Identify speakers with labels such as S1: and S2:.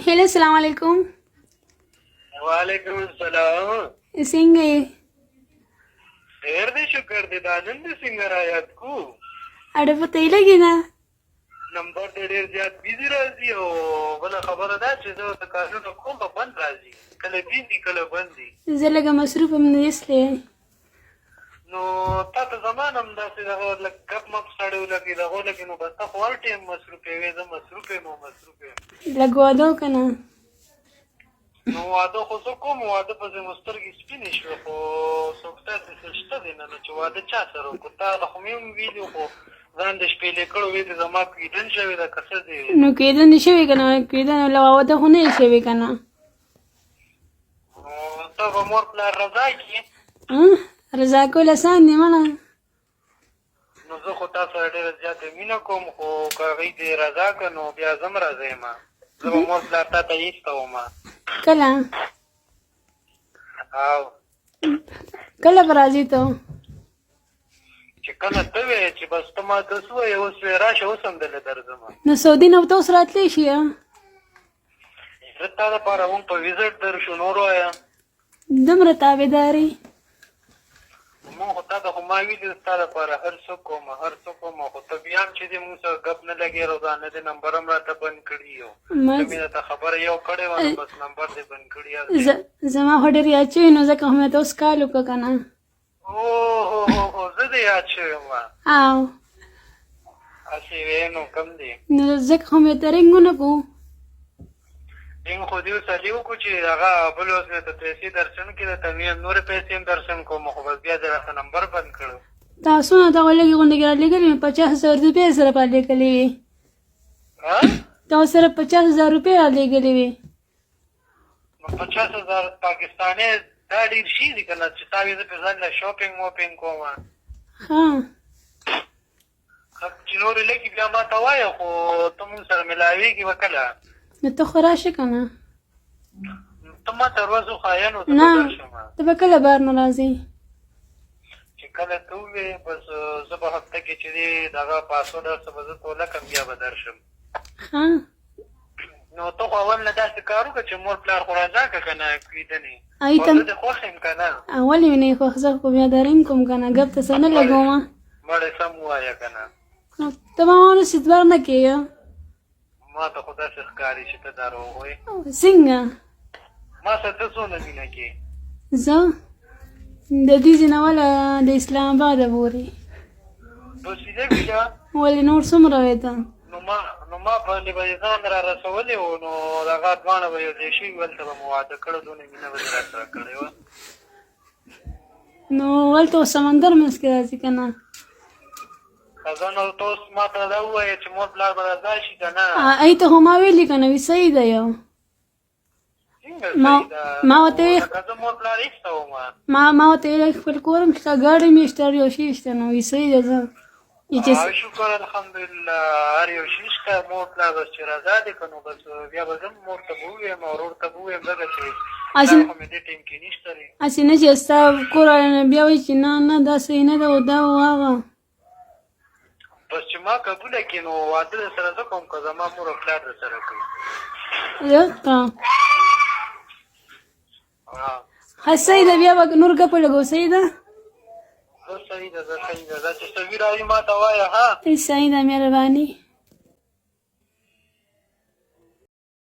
S1: हेलो अस्सलाम वालेकुम.
S2: वालेकुम सलाम.
S1: څنګه یې؟
S2: خیر دی شکر دی. دا نن دې څنګه رایاد کو
S1: اړه پته یې لګي نه.
S2: نمبر دې ډېر زیات بیزي راځي او بله خبره ده چې زه د کارونو کوم په بند راځي، کله بیزي کله بند دي.
S1: زه لږه مصروف یم نو اسلی
S2: نو تا ته زما نه همداسې دغه لږ ګپ مپ سړی ولګي دغه ولګي نو بس ته خو هر ټایم مصروف یې، زه مصروف یم او مصروف یم.
S1: لږ واده که نه.
S2: نو واده خو زه کوم، واده پسې مو سترګې سپینې شوې خو څوک داسې څه شته دی نه چې واده چا سره وکړو. تا خو مې هم ویلي خو ځان دې شپېلې کړو وې دې زما کیدن شوې ده که څه دی.
S1: نو کېدن دې شوې که نه؟ کېدن له واده خو نه یې شوې که نه.
S2: نو ته به مور پلار رضا کړې؟
S1: رضا کول اسان دی مړه.
S2: نو زه خو تا سره ډېره زیاته مینه کوم خو که هغوی دې رضا کړه نو بیا زه هم راضی یم. زه به مور پلار تا ته ایسته وم.
S1: کله
S2: او
S1: کله به راځې ته؟
S2: چې کله ته وایې چې بس ته ما ته څه وایې اوس وایې راشه اوس هم دلته درځم.
S1: نو سعودي نه به ته اوس راتلی شي؟
S2: زه تا دپاره هم په ویزټ درشو. نور وایه
S1: دومره تابعداري.
S2: مونږ خو تا ته خو ما ویلي ستا دپاره هر څه کوم هر څه کوم خو ته بیا هم چې دې مونږ سره ګپ نه لګې روزانه دې نمبر هم راته بند کړي یو. ته مې درته خبره یو کړې وه نو بس نمبر دې بند کړي.
S1: زما خو ډېر یاد شوي نو ځکه خو مې ته اوس کال وکړه که نه.
S2: اوهو زه دې یاد شوی یم.
S1: او
S2: هسې وې نو کم دی
S1: نو ځکه خو مې ته رنګ ونه کړو.
S2: رنګ خو دې اوس علي وکړو چې هغه بل اوس مې ته پیسې درشن کړي درته مې نورې پیسې هم درشن کوم خو بس بیا دې راته نمبر بند کړو.
S1: تاسو نه دغه لږې غونډې کې رالېږلې مې 50,000 روپۍ سره رالېږلې وې. تاسو سره 50,000 روپۍ رالېږلې وې.
S2: نو 50,000 پاکستاني دا ډېر شي دي که نه چې تا وې زه پرې ځان له شاپینګ واپینګ کوم.
S1: ها
S2: چې نورې لږې بیا ما ته وایه خو ته مونږ سره ملاوېږي به کله؟
S1: نو ته خو راشې که نه.
S2: ته ما ته ورځو خاین و ته به
S1: نه
S2: درشم.
S1: ته به کله بار نه راځې؟
S2: چې کله ته ووې بس زه به هفته کې چې دی دغه پاسورډ هر څه به زه تولکم بیا به درشم.
S1: ها
S2: نو ته خو اول نه داسې کار وکړه چې مور پلار خو راځه که که نه کېدنې
S1: ای ته
S2: زه دې خوښ یم که نه.
S1: ولې مې نه خوښ؟ زه خو بیا د رنګ کوم که نه ګپ ته څه نه لګومه.
S2: مړی سم ووایه که نه.
S1: نو ته به ما ونه ستبار نه کېږه.
S2: ما ته خو داسې ښکاري چې ته دروغ وایې.
S1: څنګه؟
S2: ما سره ته څونه مینه کې؟
S1: زه د دې ځای نه وله د اسلام آباده پورې.
S2: بسیده بیا
S1: ولې نور څومره وې ته؟
S2: نو ما باندې به یې ځان را رسولې وو نو دغه دواړه به یو ځای شوي هلته به مو واده کړی دونه مینه به دې راسره کړې وه.
S1: نو هلته اوس سمندر منځ کې راځي که نه؟
S2: که زه نو ته اوس ما ته دا ووایې چې مور پلار به راځه شي که نه.
S1: ای ته خو ما ویلي که نه وي صحیح ده یو. ما ورته ویل
S2: که زه مور پلار ایسته وم
S1: ما ورته ویل خپل کور هم شته ګاډی مې شته هر یو شي شته نو وي صحیح ده. زه
S2: شکر الحمدلله هر یو شي شته مور پلار بس چې رضا دی که نو بس بیا به زه مور ته به ووایم او ورور ته به ووایم ځکه چې دا خو مې دې ټایم کې نشته دی.
S1: هسې نه چې ستا کور والا بیا وایي چې نه نه دا صحیح نه ده او دا او هغه.
S2: بس چې ما قبوله کړي نو واده در سره زه کوم که زما مور او پلار در سره کوي.
S1: ښه صحیح ده بیا به نور ګپه لګو. صحیح ده
S2: زه صحیح ده زه صحیح ده دا چې څه وي راوي ما ته وایه. ها
S1: صحیح ده مهرباني.